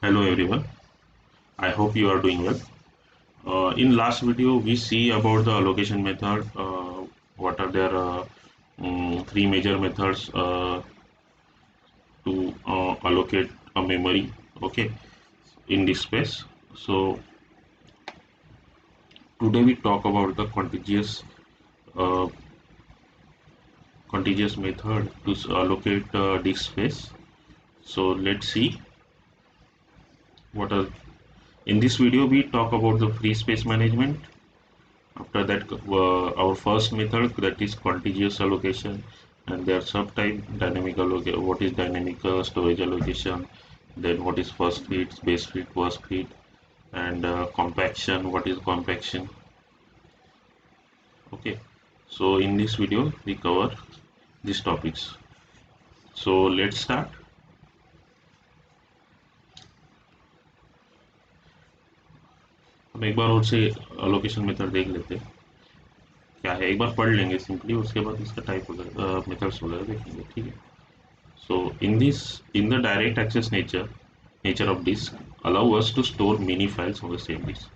Hello everyone, I hope you are doing well. In last video we see about the allocation method, what are there three major methods to allocate a memory, okay, in this space. So today we talk about the uh, contiguous method to allocate disk space. So let's see what are in this video we talk about the free space management. After that, our first method, that is contiguous allocation, and their subtype dynamic allocation. What is dynamic storage allocation? Then what is first fit, base fit, worst fit, and compaction. What is compaction? Okay. So in this video we cover these topics. So let's start. हम एक बार और से allocation method देख लेते हैं क्या है, एक बार पढ़ लेंगे सिंपली, उसके बाद इसका टाइप वगैरह मेथड्स वगैरह देखेंगे, ठीक है. So in the direct access nature of disk allow us to store many files on the same disk.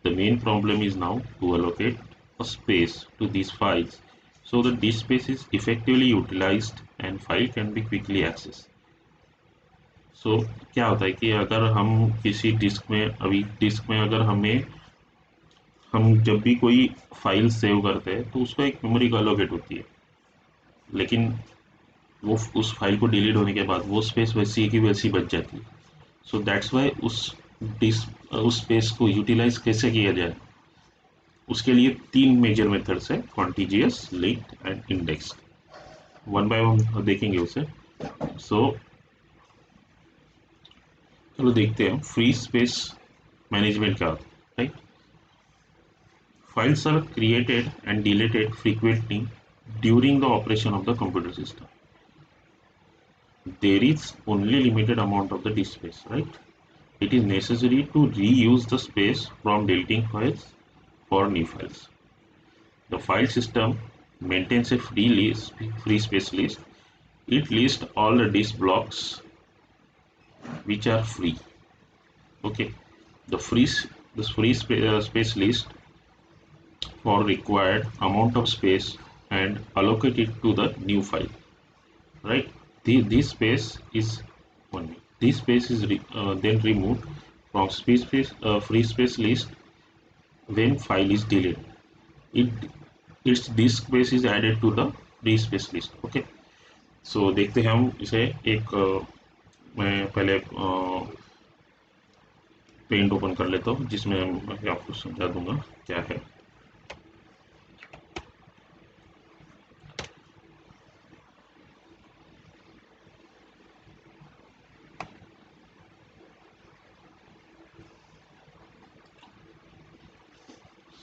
The main problem is now to allocate a space to these files so the disk space is effectively utilized and file can be quickly accessed. So क्या होता है कि अगर हम किसी disc में अगर हम जब भी कोई फाइल सेव करते हैं तो उसको एक मेमोरी का एलोकेट होती है, लेकिन वो उस फाइल को डिलीट होने के बाद वो स्पेस वैसी है कि वैसी बच जाती है. सो दैट्स वाई उस स्पेस को यूटिलाइज कैसे किया जाए, उसके लिए तीन मेजर मेथड्स है, contiguous, linked and index. One by one देखेंगे उसे. सो चलो देखते हैं फ्री स्पेस मैनेजमेंट क्या होता है. Right, files are created and deleted frequently during the operation of the computer system. There is only limited amount of the disk space, right? It is necessary to reuse the space from deleting files for new files. The file system maintains a free space list. It lists all the disk blocks which are free. Okay, the space list for required amount of space and allocate it to the new file. Right, this space is then removed from free space list when file is deleted. Its disk space is added to the free space list. Okay, so देखते हैं हम इसे एक मैं पहले paint open कर लेता हूँ जिसमें मैं आपको समझा दूंगा क्या है.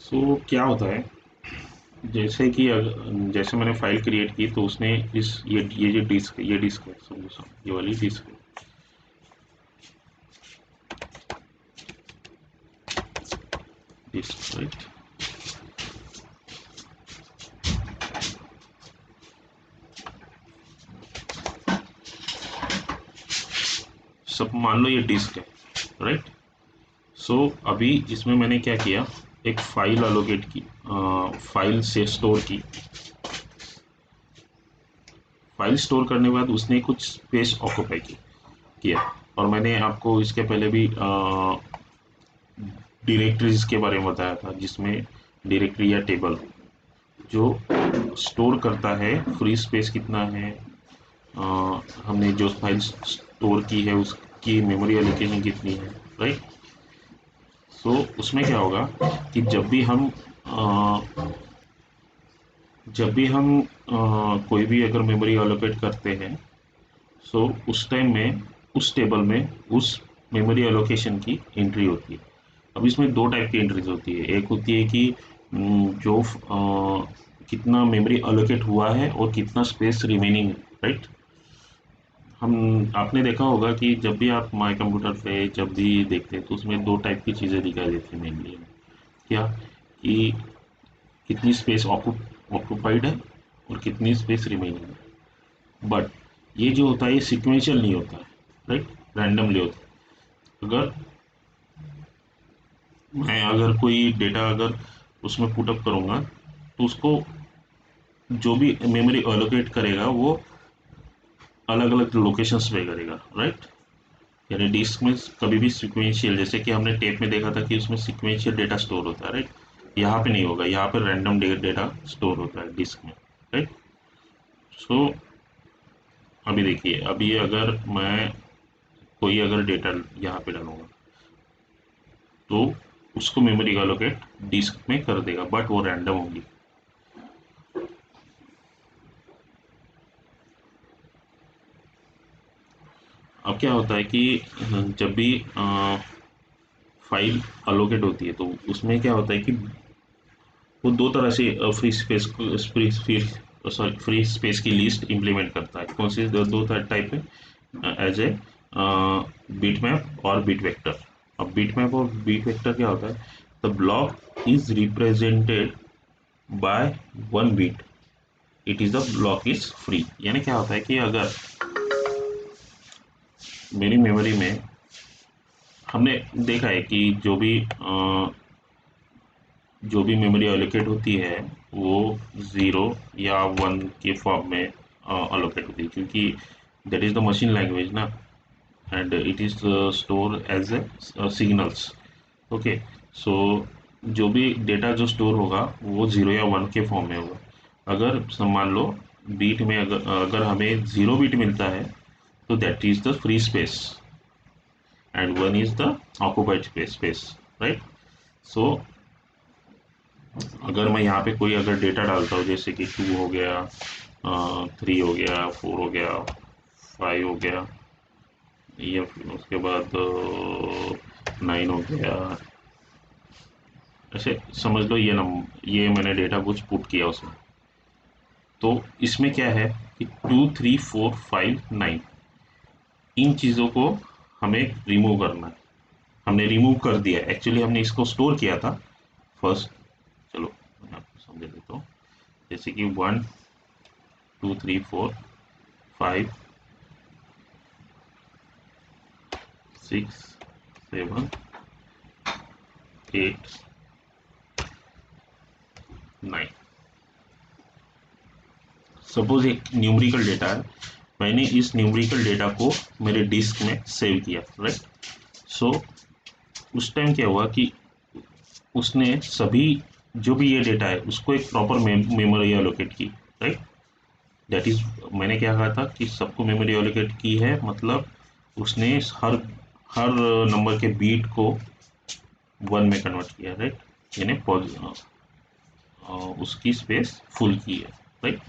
सो क्या होता है, जैसे कि जैसे मैंने फाइल क्रिएट की तो उसने ये जो डिस्क है, समझो ये वाली डिस्क है. Disk, right. सब मान लो ये डिस्क है, राइट. सो अभी इसमें मैंने क्या किया, एक फाइल अलोकेट की, फाइल से स्टोर की. फाइल स्टोर करने के बाद उसने कुछ स्पेस ऑक्यूपाई किया. और मैंने आपको इसके पहले भी डायरेक्टरीज के बारे में बताया था, जिसमें डायरेक्टरी या टेबल जो स्टोर करता है फ्री स्पेस कितना है, हमने जो फाइल स्टोर की है उसकी मेमोरी एलोकेशन कितनी है, राइट. सो उसमें क्या होगा कि जब भी हम कोई भी अगर मेमोरी एलोकेट करते हैं, सो उस टाइम में उस टेबल में उस मेमोरी एलोकेशन की एंट्री होती है. अब इसमें दो टाइप की एंट्रीज होती है. एक होती है कि जो कितना मेमोरी एलोकेट हुआ है और कितना स्पेस रिमेनिंग है, राइट. आपने देखा होगा कि जब भी आप माई कंप्यूटर पे जब भी देखते हैं तो उसमें दो टाइप की चीज़ें दिखाई देती हैं मेनली. क्या कि कितनी स्पेस ऑक्यूपाइड है और कितनी स्पेस रिमेनिंग है. बट ये जो होता है ये सिक्वेंशियल नहीं होता है, राइट, रैंडमली होता है. अगर मैं अगर कोई डेटा अगर उसमें पुटअप करूँगा तो उसको जो भी मेमोरी एलोकेट करेगा वो अलग अलग लोकेशंस पे करेगा, राइट। यानी डिस्क में कभी भी सिक्वेंशियल, जैसे कि हमने टेप में देखा था कि उसमें सिक्वेंशियल डेटा स्टोर होता है, राइट। यहाँ पे नहीं होगा, यहाँ पे रैंडम डेटा स्टोर होता है डिस्क में, राइट। सो अभी देखिए, अभी अगर मैं कोई अगर डेटा यहाँ पे डालूंगा तो उसको मेमोरी का लोकेट डिस्क में कर देगा, बट वो रैंडम होगी। अब क्या होता है कि जब भी फाइल अलोकेट होती है तो उसमें क्या होता है कि वो दो तरह से फ्री स्पेस की लिस्ट इम्प्लीमेंट करता है। कौन सी दो टाइप में, एज ए बिट मैप और बिट वेक्टर। अब बिट मैप और बिट वेक्टर क्या होता है, the block is represented by one bit, it is the block is free. यानी क्या होता है कि अगर मेरी मेमोरी में हमने देखा है कि जो भी मेमोरी एलोकेट होती है वो ज़ीरो या वन के फॉर्म में एलोकेट होती है, क्योंकि that is the machine language ना, and it is store as a signals. Okay. So जो भी डेटा जो स्टोर होगा वो ज़ीरो या वन के फॉर्म में होगा। अगर मान लो बीट में अगर हमें ज़ीरो बीट मिलता है तो that is the free space and one is the occupied space, right. So अगर मैं यहाँ पे कोई अगर डेटा डालता हूँ, जैसे कि टू हो गया, थ्री हो गया, फोर हो गया, फाइव हो गया, या फिर उसके बाद नाइन हो गया, ऐसे समझ लो ये मैंने डेटा कुछ पुट किया उसमें। तो इसमें क्या है कि two three four five nine, इन चीज़ों को हमें रिमूव करना है। हमने रिमूव कर दिया, एक्चुअली हमने इसको स्टोर किया था फर्स्ट। चलो मैं आपको समझा देता हूँ। जैसे कि one two three four five six seven eight nine, suppose एक न्यूमेरिकल डेटा है, मैंने इस न्यूमेरिकल डेटा को मेरे डिस्क में सेव किया, राइट। सो उस टाइम क्या हुआ कि उसने सभी जो भी ये डेटा है उसको एक प्रॉपर मेमोरी एलोकेट की, राइट। दैट इज, मैंने क्या कहा था कि सबको मेमोरी एलोकेट की है, मतलब उसने हर हर नंबर के बीट को वन में कन्वर्ट किया, राइट। यानी उसकी स्पेस फुल की है, राइट।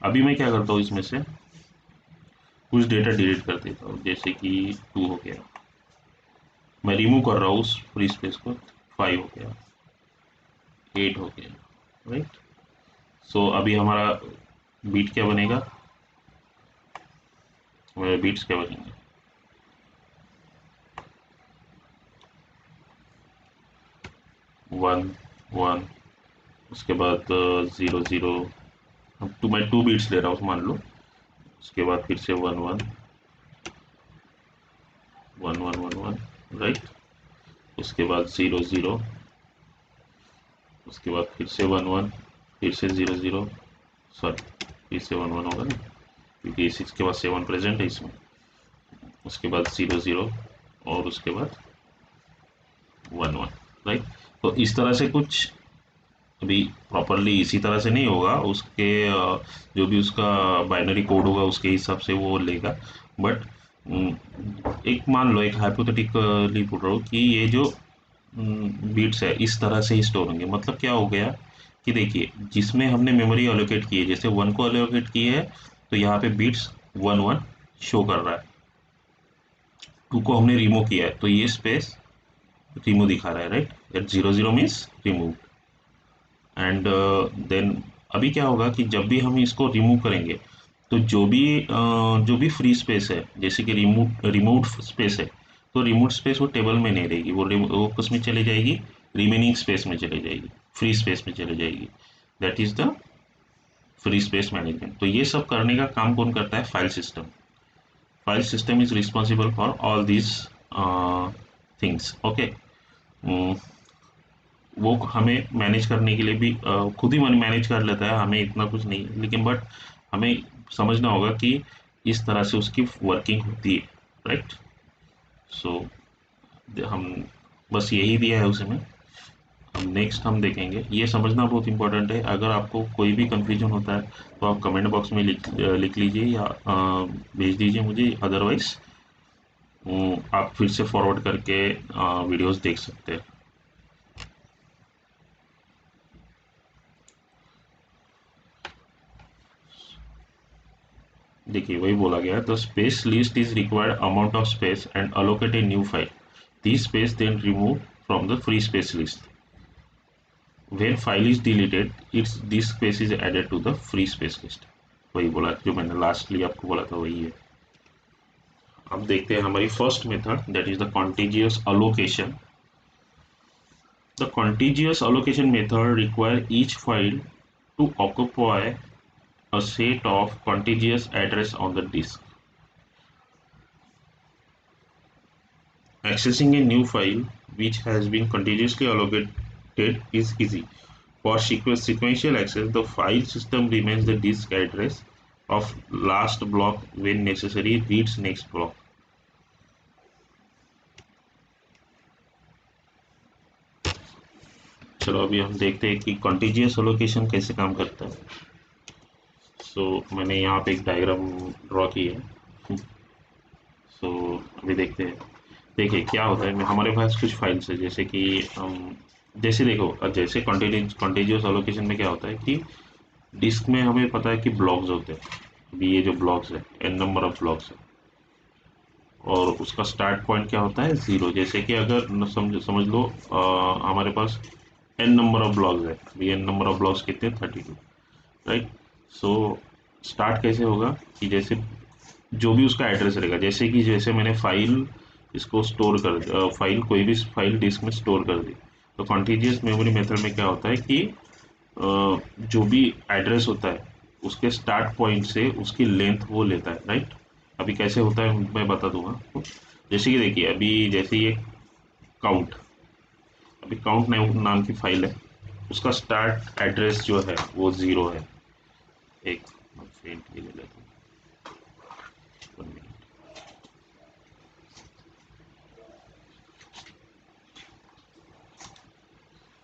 अभी मैं क्या करता हूँ, इसमें से कुछ डेटा डिलीट कर देता हूँ, जैसे कि टू हो गया, मैं रिमूव कर रहा हूँ उस फ्री स्पेस को, फाइव हो गया, एट हो गया, राइट। सो अभी हमारा बीट क्या बनेगा, हमारे बीट्स क्या बनेंगे, वन वन, उसके बाद ज़ीरो ज़ीरो। अब मैं टू बीट्स ले रहा हूँ मान लो, उसके बाद फिर से one one one one one one, right. उसके बाद ज़ीरो ज़ीरो, उसके बाद फिर से वन वन, फिर से ज़ीरो ज़ीरो, सॉरी फिर से वन वन होगा ना, क्योंकि सिक्स के बाद सेवन प्रेजेंट है इसमें। उसके बाद ज़ीरो ज़ीरो, और उसके बाद वन वन, राइट। तो इस तरह से कुछ, अभी प्रॉपरली इसी तरह से नहीं होगा, उसके जो भी उसका बाइनरी कोड होगा उसके हिसाब से वो लेगा। बट एक मान लो, एक हाइपोथेटिकली बोल रहा हूँ कि ये जो बीट्स है इस तरह से ही स्टोर होंगे। मतलब क्या हो गया कि देखिए, जिसमें हमने मेमोरी एलोकेट की है, जैसे वन को एलोकेट की है तो यहाँ पे बीट्स वन वन शो कर रहा है। टू को हमने रिमूव किया है तो ये स्पेस रिमूव दिखा रहा है, right. Eight zero zero means remove. And then अभी क्या होगा कि जब भी हम इसको रिमूव करेंगे तो जो भी फ्री स्पेस है, जैसे कि रिमूव स्पेस है, तो रिमूव स्पेस वो टेबल में नहीं रहेगी, वो किस में चली जाएगी, रिमेनिंग स्पेस में चली जाएगी, फ्री स्पेस में चली जाएगी। That is the free space management. तो ये सब करने का काम कौन करता है, file system. File system is responsible for all this things. Okay, वो हमें मैनेज करने के लिए भी खुद ही मन मैनेज कर लेता है, हमें इतना कुछ नहीं है, लेकिन बट हमें समझना होगा कि इस तरह से उसकी वर्किंग होती है, राइट। सो हम बस यही दिया है उसमें। अब नेक्स्ट हम देखेंगे, ये समझना बहुत इंपॉर्टेंट है। अगर आपको कोई भी कंफ्यूजन होता है तो आप कमेंट बॉक्स में लिख लीजिए या भेज दीजिए मुझे, अदरवाइज आप फिर से फॉरवर्ड करके वीडियोस देख सकते हैं। देखिए वही बोला गया है, the space list is required amount of space and allocate a new file, this space then remove from the free space list, when file is deleted its this space is added to the free space list. वही बोला जो मैंने lastly आपको बोला था, वही है। अब देखते हैं हमारी first method, that is the contiguous allocation. The contiguous allocation method require each file to occupy a set of contiguous address on the disk. Accessing a new file which has been contiguously allocated is easy. For sequential access, the file system remains the disk address of last block, when necessary reads next block. चलो अभी हम देखते हैं कि contiguous allocation कैसे काम करता है। मैंने यहाँ पे एक डायग्राम ड्रॉ की है। अभी देखते हैं। देखिए क्या होता है, हमारे पास कुछ फाइल्स है, जैसे कि जैसे देखो, जैसे कॉन्टिजियस एलोकेशन में क्या होता है कि डिस्क में हमें पता है कि ब्लॉक्स होते हैं। अभी ये जो ब्लॉक्स है, एन नंबर ऑफ ब्लॉक्स है, और उसका स्टार्ट पॉइंट क्या होता है, जीरो। जैसे कि अगर समझ लो हमारे पास एन नंबर ऑफ ब्लॉक्स है। अभी एन नंबर ऑफ ब्लॉक्स कितने, 32, राइट। सो स्टार्ट कैसे होगा कि जो भी उसका एड्रेस रहेगा, जैसे मैंने फाइल इसको स्टोर कर फाइल, कोई भी फाइल डिस्क में स्टोर कर दी, तो कॉन्टिजियस मेमोरी मेथड में क्या होता है कि जो भी एड्रेस होता है उसके स्टार्ट पॉइंट से उसकी लेंथ वो लेता है, राइट। अभी कैसे होता है मैं बता दूंगा आपको। जैसे कि देखिए, अभी जैसे ये काउंट, अभी काउंट नाम की फाइल है, उसका स्टार्ट एड्रेस जो है वो जीरो है। एक फेंट ले लेता हूँ, 1 मिनट।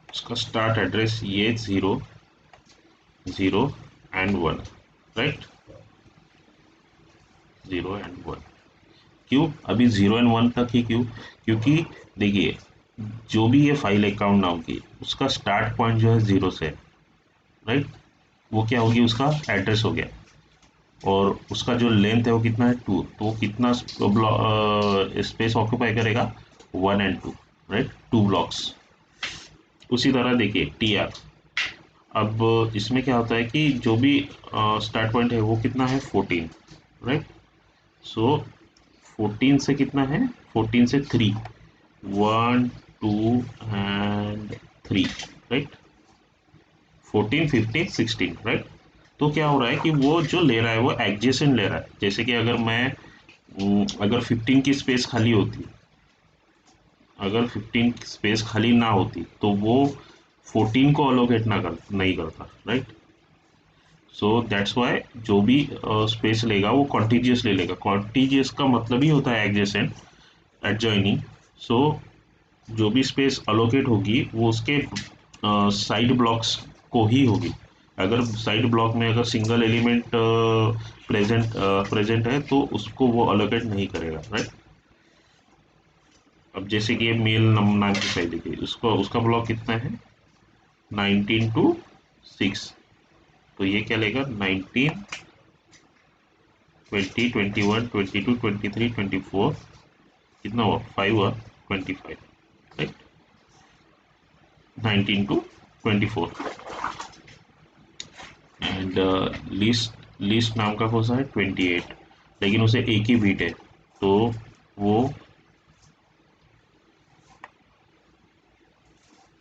उसका स्टार्ट एड्रेस ये 0 0 एंड 1, राइट। 0 एंड 1, क्यों अभी 0 एंड 1 तक ही, क्यों? क्योंकि देखिए, जो भी ये फाइल है काउंट नाम की, उसका स्टार्ट पॉइंट जो है जीरो से, राइट। वो क्या होगी, उसका एड्रेस हो गया, और उसका जो लेंथ है वो कितना है, 2, तो वो कितना स्पेस ऑक्यूपाई करेगा, 1 एंड 2, राइट, 2 ब्लॉक्स। उसी तरह देखिए टी आर, अब इसमें क्या होता है कि जो भी स्टार्ट पॉइंट है वो कितना है, 14, राइट। सो 14 से कितना है, 14 से 3, 1 2 एंड 3, राइट। 14 15 16, राइट। तो क्या हो रहा है कि वो जो ले रहा है वो एडजेसेंट ले रहा है। जैसे कि अगर 15 की स्पेस खाली होती, अगर 15 की स्पेस खाली ना होती तो वो 14 को अलोकेट नहीं करता, राइट। सो दैट्स वाई जो भी स्पेस लेगा वो कॉन्टिजियस ले लेगा। कॉन्टिजियस का मतलब ही होता है एडजेसेंट, एडजॉइनिंग। सो जो भी स्पेस अलोकेट होगी वो उसके साइड ब्लॉक्स को ही होगी। अगर साइड ब्लॉक में अगर सिंगल एलिमेंट प्रेजेंट है तो उसको वो अलोकेट नहीं करेगा, राइट। अब जैसे कि ये मेल नाम की फाइल देखिए, उसको उसका ब्लॉक कितना है, 19 to 6, तो ये क्या लेगा, 19 20 21 22 23 24, कितना हुआ, 5 हुआ, 25, राइट। 19 to 24, एंड लिस्ट नाम का कौन सा है, 28, लेकिन उसे एक ही बीट है, तो वो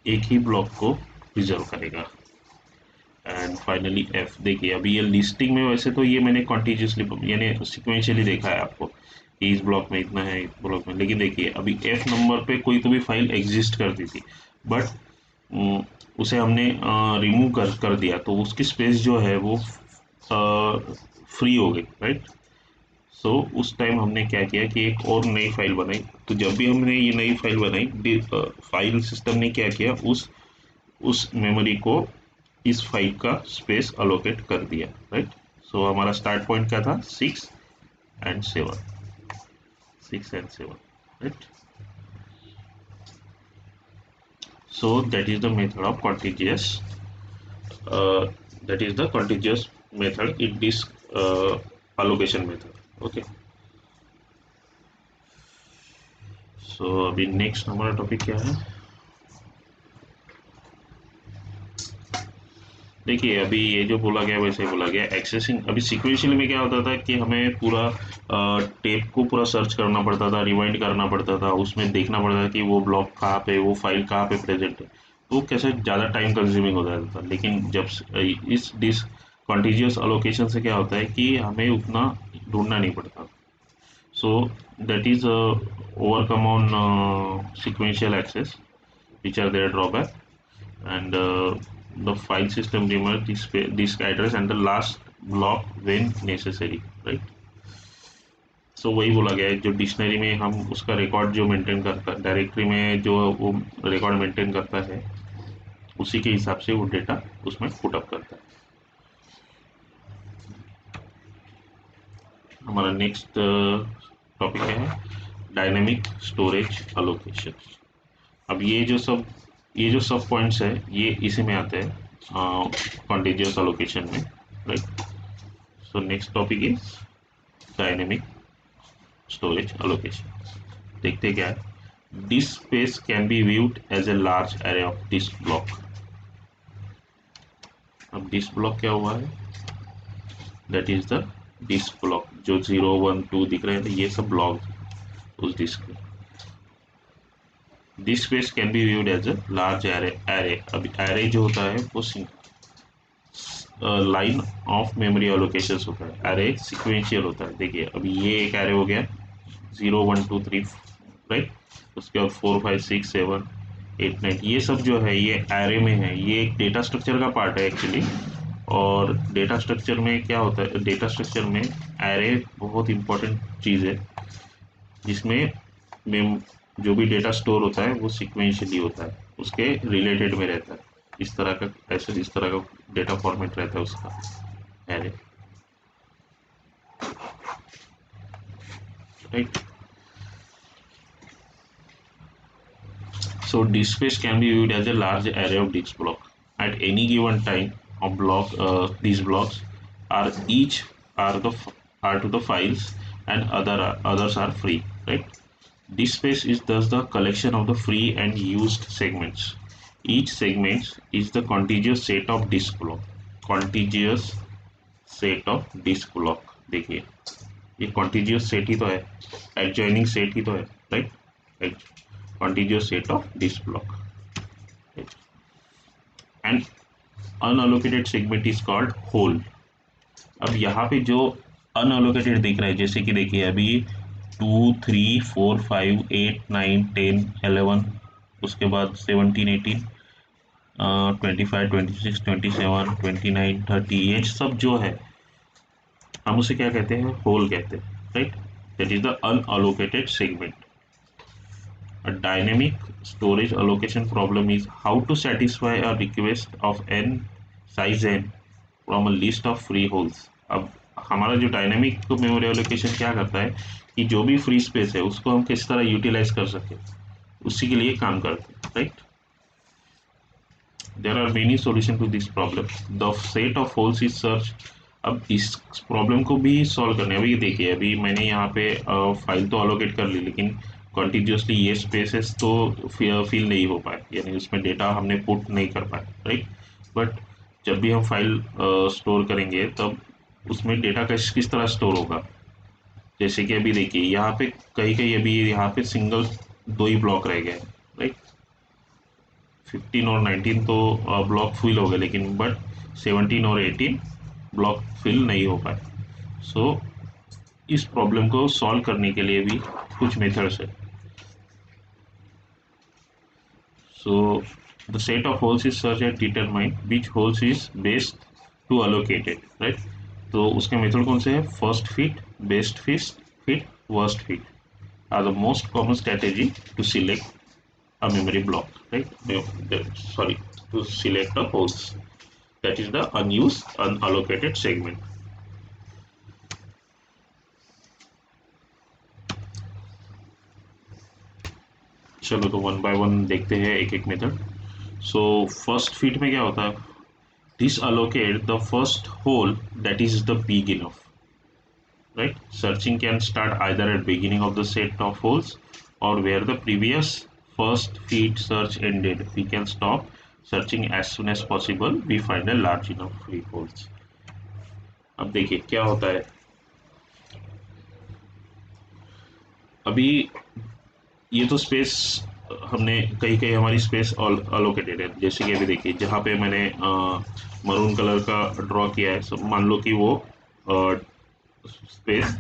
एक ही ब्लॉक को रिजर्व करेगा। एंड फाइनली एफ, देखिए अभी ये लिस्टिंग में, वैसे तो ये मैंने कॉन्टिजियसली यानी सिक्वेंशियली देखा है आपको, इस ब्लॉक में इतना है, इस ब्लॉक में, लेकिन देखिए अभी एफ नंबर पे कोई तो भी फाइल एग्जिस्ट करती थी, बट उसे हमने रिमूव कर दिया, तो उसकी स्पेस जो है वो फ्री हो गई, राइट। सो उस टाइम हमने क्या किया कि एक और नई फाइल बनाई। तो जब भी हमने ये नई फाइल बनाई, फाइल सिस्टम ने क्या किया, उस मेमोरी को इस फाइल का स्पेस अलोकेट कर दिया, राइट। सो हमारा स्टार्ट पॉइंट क्या था, 6 and 7, 6 and 7, right. So that is the method of contiguous, that is the contiguous method in this allocation method. Okay, so अभी नेक्स्ट हमारा टॉपिक क्या है, देखिए अभी ये जो बोला गया वैसे ही बोला गया, एक्सेसिंग। अभी सिक्वेंशियल में क्या होता था कि हमें पूरा टेप को पूरा सर्च करना पड़ता था, रिवाइंड करना पड़ता था, उसमें देखना पड़ता था कि वो ब्लॉक कहाँ पे, वो फाइल कहाँ पे प्रेजेंट है, तो कैसे ज़्यादा टाइम कंज्यूमिंग हो जाता था। लेकिन जब इस डिस कॉन्टिजियस अलोकेशन से क्या होता है कि हमें उतना ढूंढना नहीं पड़ता। So that is overcome on sequential access, which are their drawback, and the file system remembers disk address and the last block when necessary, right. सो वही बोला गया है, जो डिक्शनरी में हम उसका रिकॉर्ड जो मेंटेन करता है, डायरेक्टरी में जो वो रिकॉर्ड मेंटेन करता है, उसी के हिसाब से वो डेटा उसमें पुटअप करता है। हमारा नेक्स्ट टॉपिक है डायनेमिक स्टोरेज अलोकेशन। अब ये जो सब पॉइंट्स है ये इसी में आते हैं कॉन्टिजियस अलोकेशन में, right. So next topic is dynamic storage allocation. देखते क्या है, disk space can be viewed as a large array of disk block. अब डिस्क ब्लॉक क्या हुआ है, that is the disk block, जो 0 1 2 दिख रहे हैं, ये सब ब्लॉक उस डिस्क में। Disk space can be viewed as a large array. अब एरे जो होता है वो लाइन ऑफ मेमोरी एलोकेशन होता है, एरे सिक्वेंशियल होता है। देखिए अभी ये एक एरे हो गया, 0 1 2 3, राइट। उसके बाद 4 5 6 7 8 9, ये सब जो है ये एरे में है, ये एक डेटा स्ट्रक्चर का पार्ट है एक्चुअली। और डेटा स्ट्रक्चर में क्या होता है, डेटा स्ट्रक्चर में एरे बहुत इंपॉर्टेंट चीज़ है, जिसमें मेम जो भी डेटा स्टोर होता है वो सिक्वेंशियली होता है, उसके रिलेटेड में रहता है, इस तरह का, ऐसे इस तरह का डेटा फॉर्मेट रहता है उसका, array, right. So disk space can be viewed as a large array of disk block. At any given time, a block these blocks are each are the are to the files, and others are free. Right. Disk space is thus the collection of the free and used segments. Each segment is the contiguous set of disk block. Contiguous set of disk block. देखिए ये contiguous set ही तो है, adjoining set ही तो है, right. Contiguous set of this block and unallocated segment is called hole. अब यहाँ पे जो अनअलोकेटेड दिख रहा है, जैसे कि देखिए अभी 2 3 4 5 8 9 10 11, उसके बाद 17 18 25 26 27 29 30, ये सब जो है हम उसे क्या कहते हैं, होल कहते हैं, right. That is the unallocated segment. A dynamic storage allocation problem is how to satisfy a request of n size n from a list of free holes. अब हमारा जो डायनेमिक मेमोरी एलोकेशन क्या करता है कि जो भी फ्री स्पेस है उसको हम किस तरह यूटिलाइज कर सके, उसी के लिए काम करते हैं, right. There are many solution to this problem, the set of holes is search. अब इस प्रॉब्लम को भी सॉल्व करने, अभी देखिए अभी मैंने यहाँ पे फाइल तो अलोकेट कर ली, लेकिन कॉन्टिन्यूसली ये स्पेसेस तो फिल नहीं हो पाए, यानी उसमें डेटा हमने पुट नहीं कर पाए, राइट। बट जब भी हम फाइल स्टोर करेंगे तब उसमें डेटा किस तरह स्टोर होगा, जैसे कि अभी देखिए यहाँ पे कहीं कहीं अभी यहाँ पे सिंगल 2 ही ब्लॉक रह गए, राइट। 15 और 19 तो ब्लॉक फिल हो गए, लेकिन बट 17 और 18 ब्लॉक फिल नहीं हो पाए। सो इस प्रॉब्लम को सॉल्व करने के लिए भी कुछ मेथड्स है. So the set of holes is such as determine which holes is best to allocate it, right? तो उसके मेथड कौन से है? First fit, best fit, worst fit are the most common strategy to select a memory block, right? Sorry, to select the holes. That is the unused, unallocated segment. चलो तो one by one देखते हैं एक एक method. So first fit में क्या होता है? Disallocate the first hole that is the big enough, right? Searching can start either at beginning of the set of holes or where the previous first fit search ended. We can stop searching as soon as possible we find a large enough free holes. अब देखिए क्या होता है. अभी ये तो space हमने कहीं कहीं हमारी स्पेस अलोकेटेड है. जैसे कि अभी देखिए जहाँ पे मैंने मरून कलर का ड्रॉ किया है, मान लो कि वो स्पेस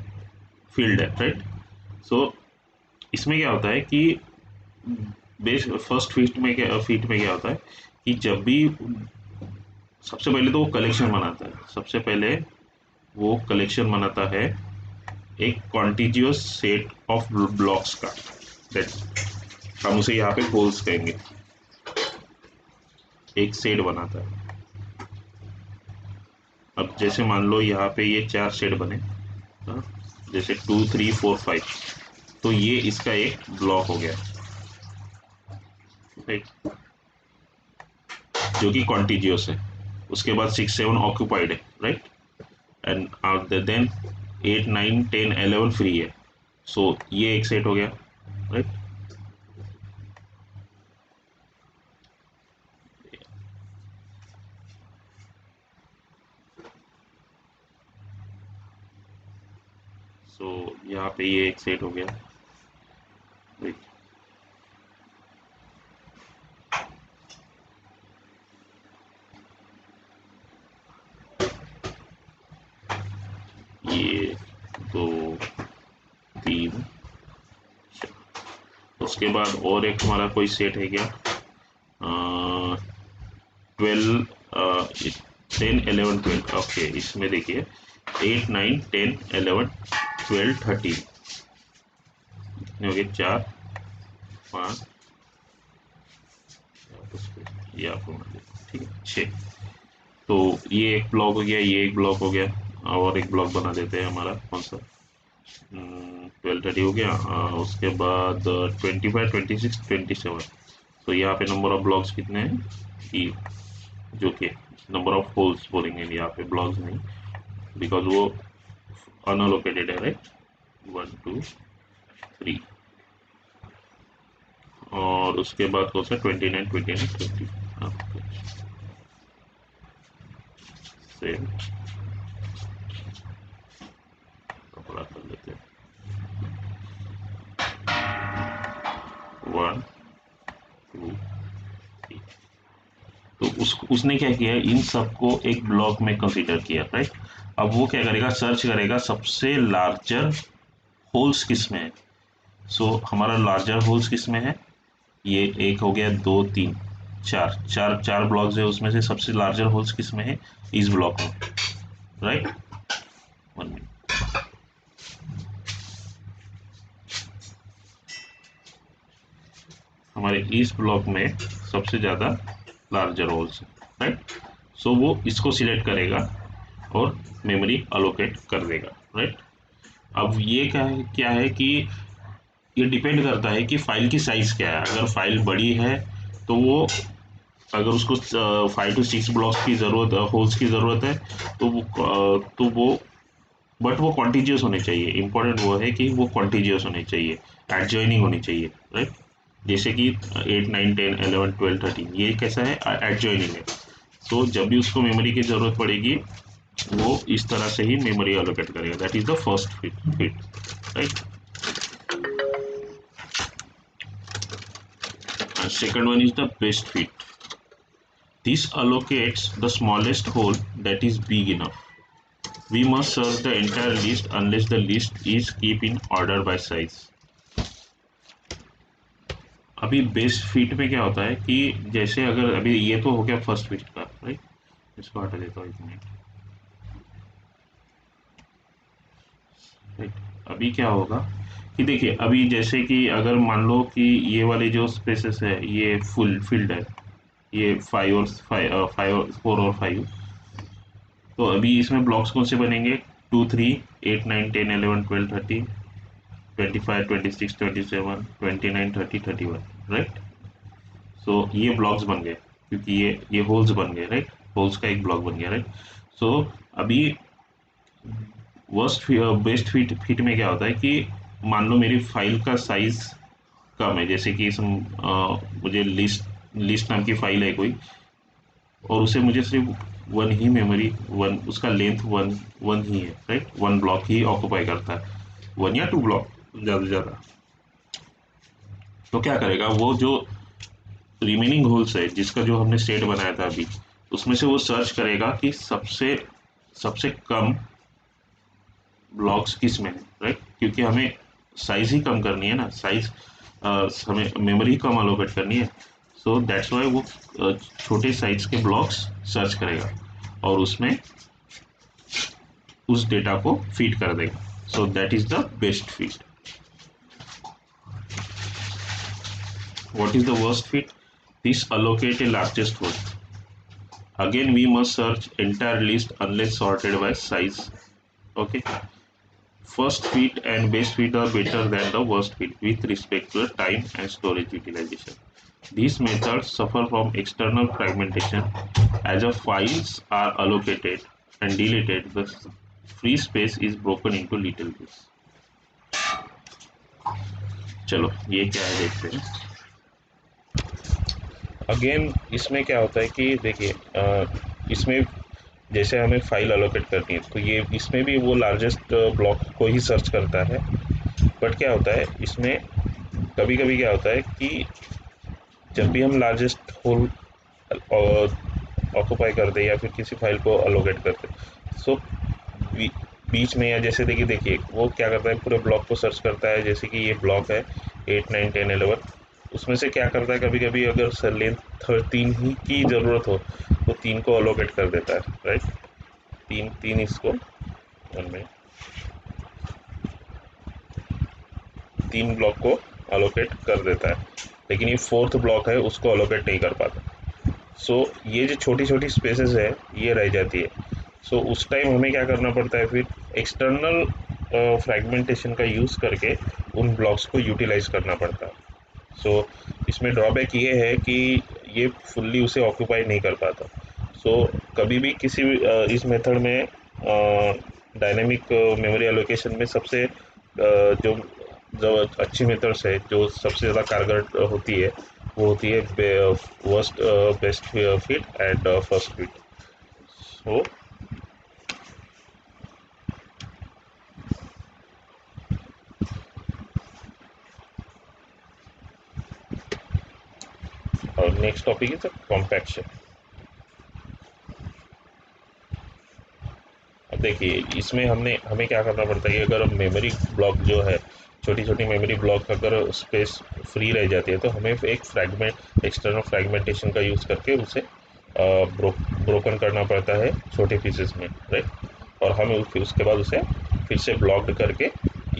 फील्ड है, राइट? सो इसमें क्या होता है कि बेस फर्स्ट फीट में क्या होता है कि जब भी सबसे पहले तो वो कलेक्शन बनाता है. सबसे पहले वो कलेक्शन बनाता है एक कॉन्टिजियस सेट ऑफ ब्लॉक्स का. हम उसे यहाँ पे होल्स कहेंगे. एक सेट बनाता है. अब जैसे मान लो यहाँ पे ये 4 सेट बने, जैसे 2, 3, 4, 5, तो ये इसका एक ब्लॉक हो गया, राइट, जो कि कॉन्टिजियस है. उसके बाद 6, 7 ऑक्यूपाइड है, राइट, एंड देन 8, 9, 10, 11 फ्री है. सो ये एक सेट हो गया, राइट. सो यहाँ पे ये एक सेट हो गया, राइट. ये 2, 3, उसके बाद और एक हमारा कोई सेट है क्या? 12, 10, 11, 12. ओके, इसमें देखिए 8, 9, 10, 11, 12, 13 हो गए. 4, 5, ये आपको ठीक है. 6. तो ये एक ब्लॉक हो गया, ये एक ब्लॉक हो गया, और एक ब्लॉक बना देते हैं हमारा कौन सा? 12, 30 हो गया. उसके बाद 25, 26, 27. तो यहाँ पे नंबर ऑफ ब्लॉक्स कितने हैं? ई, जो कि नंबर ऑफ होल्स बोलेंगे यहाँ पे, ब्लॉक्स नहीं, बिकॉज वो अनअलोकेटेड है, राइट. 1, 2, 3. और उसके बाद कौन सा? 29, 29, 20. सेम कपड़ा कर लेते हैं. 1, 2, 3. तो उसने क्या किया? इन सबको एक ब्लॉक में कंसीडर किया, राइट. अब वो क्या करेगा? सर्च करेगा सबसे लार्जर होल्स किस में है. सो हमारा लार्जर होल्स किस में है? ये एक हो गया, 2, 3, 4 ब्लॉक्स है, उसमें से सबसे लार्जर होल्स किस में है? इस ब्लॉक में, राइट. 1 मिनट. हमारे इस ब्लॉक में सबसे ज़्यादा लार्जर होल्स है, राइट. सो वो इसको सिलेक्ट करेगा और मेमोरी अलोकेट कर देगा, राइट. अब ये क्या है कि ये डिपेंड करता है कि फाइल की साइज़ क्या है. अगर फाइल बड़ी है तो वो, अगर उसको 5 to 6 ब्लॉक्स की ज़रूरत, होल्स की ज़रूरत है, तो वो बट वो कॉन्टिजियस होने चाहिए. इंपॉर्टेंट वो है कि वो कॉन्टिजियस होने चाहिए, एडजॉइनिंग होनी चाहिए, राइट. जैसे कि 8, 9, 10, 11, 12, 13 ये कैसा है? एडजॉइनिंग है. तो जब भी उसको मेमोरी की ज़रूरत पड़ेगी वो इस तरह से ही मेमोरी एलोकेट करेगा. That is the first fit, right. Second one is the best fit. This allocates the smallest hole that is big enough. We must search the entire list unless the list is keep in order by size. अभी best fit में क्या होता है कि जैसे अगर अभी ये तो हो गया फर्स्ट फिट का, राइट? इसको हटा देता हूँ 1 मिनट, राइट? अभी क्या होगा कि देखिए, अभी जैसे कि अगर मान लो कि ये वाले जो स्पेसेस है ये फुल फिल्ड है, ये 4 और 5, तो अभी इसमें ब्लॉक्स कौन से बनेंगे? 2 3 8 9 10 11 12 13 25 26 27 29 30 31, राइट? सो ये ब्लॉक्स बन गए, क्योंकि ये होल्स बन गए, राइट? होल्स का एक ब्लॉक बन गया, राइट? सो अभी वर्स्ट बेस्ट फिट में क्या होता है कि मान लो मेरी फाइल का साइज कम है, जैसे कि मुझे लिस्ट नाम की फाइल है कोई, और उसे मुझे सिर्फ वन ही मेमोरी, वन उसका लेंथ वन वन ही है, राइट? वन ब्लॉक ही ऑक्यूपाई करता है, 1 या 2 ब्लॉक ज़्यादा से ज़्यादा। तो क्या करेगा वो, जो रिमेनिंग होल्स है जिसका जो हमने स्टेट बनाया था अभी, उसमें से वो सर्च करेगा कि सबसे सबसे कम ब्लॉक्स किस में है, राइट? क्योंकि हमें साइज ही कम करनी है ना, साइज हमें मेमोरी कम अलोकेट करनी है। सो दैट्स वाई वो छोटे साइज के ब्लॉक्स सर्च करेगा और उसमें उस डेटा को फीड कर देगा। So that is the best fit. What is the worst fit? This allocate a largest whole. Again, we must search entire list unless sorted by size. Okay. First fit and best fit are better than the worst fit with respect to the time and storage utilization. These methods suffer from external fragmentation. As the files are allocated and deleted, the free space is broken into little bits. चलो ये क्या है देखते हैं। Again इसमें क्या होता है कि देखिए, इसमें जैसे हमें फाइल अलोकेट करनी है तो ये इसमें भी वो लार्जेस्ट ब्लॉक को ही सर्च करता है। बट क्या होता है इसमें, कभी कभी क्या होता है कि जब भी हम लार्जेस्ट होल ऑक्यूपाई करते हैं या फिर किसी फाइल को अलोकेट करते हैं, सो बीच में, या जैसे देखिए वो क्या करता है, पूरे ब्लॉक को सर्च करता है। जैसे कि ये ब्लॉक है 8 9 10 11, उसमें से क्या करता है, कभी कभी अगर लेंथ 3 ही की ज़रूरत हो तो 3 को अलोकेट कर देता है, राइट? तीन तीन इसको उनमें 3 ब्लॉक को अलोकेट कर देता है, लेकिन ये फोर्थ ब्लॉक है उसको अलोकेट नहीं कर पाता। सो ये जो छोटी छोटी स्पेसेस है ये रह जाती है। सो उस टाइम हमें क्या करना पड़ता है, फिर एक्सटर्नल फ्रैगमेंटेशन का यूज़ करके उन ब्लॉक्स को यूटिलाइज करना पड़ता है। सो इसमें ड्रॉबैक ये है कि ये फुल्ली उसे ऑक्यूपाई नहीं कर पाता। सो कभी भी किसी इस मेथड में डायनेमिक मेमोरी एलोकेशन में सबसे जो जो अच्छी मेथड्स है, जो सबसे ज़्यादा कारगर होती है, वो होती है worst best fit and first fit. So और नेक्स्ट टॉपिक इज कॉम्पैक्शन। अब देखिए इसमें हमें क्या करना पड़ता है कि अगर मेमोरी ब्लॉक जो है, छोटी छोटी मेमोरी ब्लॉक अगर स्पेस फ्री रह जाती है तो हमें एक फ्रैगमेंट एक्सटर्नल फ्रैगमेंटेशन का यूज़ करके उसे ब्रोकन करना पड़ता है छोटे पीसेस में, राइट? और हमें फिर उसके बाद उसे फिर से ब्लॉक्ड करके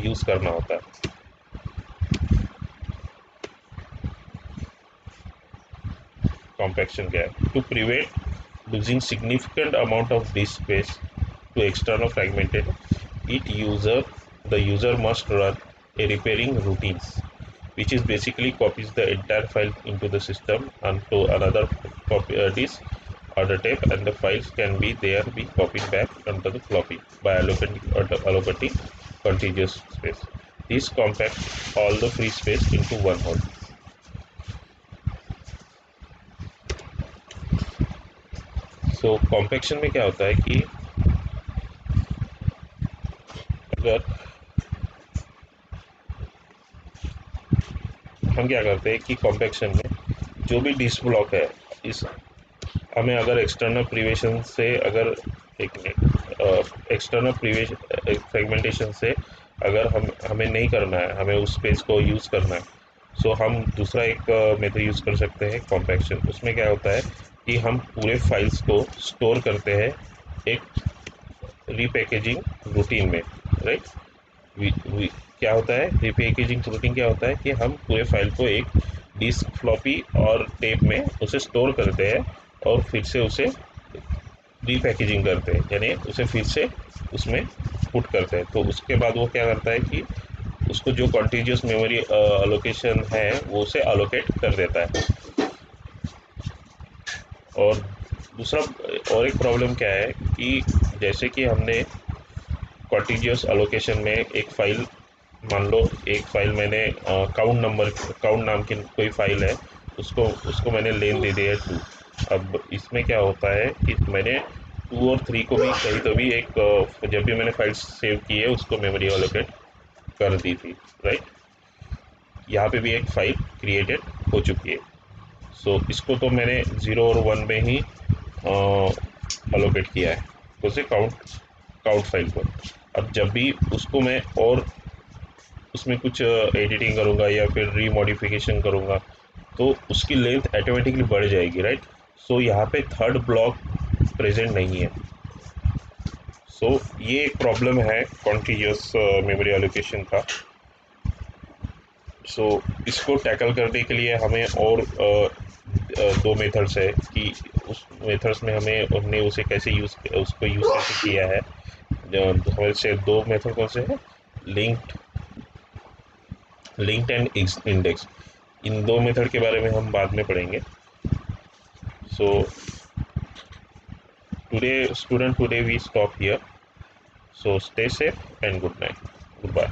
यूज़ करना होता है। कॉम्पैक्शन क्या है? To prevent losing significant amount of disk space to external fragmented, the user must run a repairing routines, which is basically copies the entire file into the system onto another disk or the tape, and the files can be copied back onto the floppy by allocating contiguous space. This compacts all the free space into one hole. So compaction में क्या होता है कि अगर हम क्या करते हैं कि कॉम्पैक्शन में जो भी डिस्क ब्लॉक है, इस हमें अगर एक्सटर्नल प्रिवेशन से अगर एक मिनट, एक्सटर्नल प्रीवियस फ्रेगमेंटेशन से अगर हमें नहीं करना है, हमें उस स्पेस को यूज़ करना है, सो हम दूसरा एक मेथड यूज़ कर सकते हैं, कॉम्पैक्शन। उसमें क्या होता है कि हम पूरे फाइल्स को स्टोर करते हैं एक रीपैकेजिंग रूटीन में, राइट। क्या होता है रीपैकेजिंग रूटीन? क्या होता है कि हम पूरे फाइल को एक डिस्क, फ्लॉपी और टेप में उसे स्टोर करते हैं और फिर से उसे रीपैकेजिंग करते हैं, यानी उसे फिर से उसमें पुट करते हैं। तो उसके बाद वो क्या करता है कि उसको जो कॉन्टीजियस मेमोरी अलोकेशन है वो उसे अलोकेट कर देता है। और दूसरा, और एक प्रॉब्लम क्या है कि जैसे कि हमने कॉन्टीजियस अलोकेशन में एक फ़ाइल, मान लो एक फ़ाइल मैंने काउंट नाम की कोई फ़ाइल है, उसको उसको मैंने लेन दे दिया है 2। अब इसमें क्या होता है कि मैंने 2 और 3 को भी कहीं तो भी एक जब भी मैंने फाइल सेव की है उसको मेमोरी अलोकेट कर दी थी, राइट। यहाँ पे भी एक फ़ाइल क्रिएटेड हो चुकी है। सो इसको तो मैंने 0 और 1 में ही अलोकेट किया है, उसे काउंट फाइल को। अब जब भी उसको मैं और उसमें कुछ एडिटिंग करूँगा या फिर रीमॉडिफिकेशन करूँगा तो उसकी लेंथ ऑटोमेटिकली बढ़ जाएगी, राइट। सो यहाँ पे थर्ड ब्लॉक प्रेजेंट नहीं है। सो ये एक प्रॉब्लम है कॉन्टिन्यूस मेमोरी एलोकेशन का। सो इसको टैकल करने के लिए हमें और दो मेथड्स है कि उस मेथड्स में हमने उसे कैसे उसको यूज़ कैसे किया है। हमारे से दो मेथड कौन से हैं? Linked linked and index. इन दो मेथड के बारे में हम बाद में पढ़ेंगे। So today we stop here. So stay safe and good night, good bye.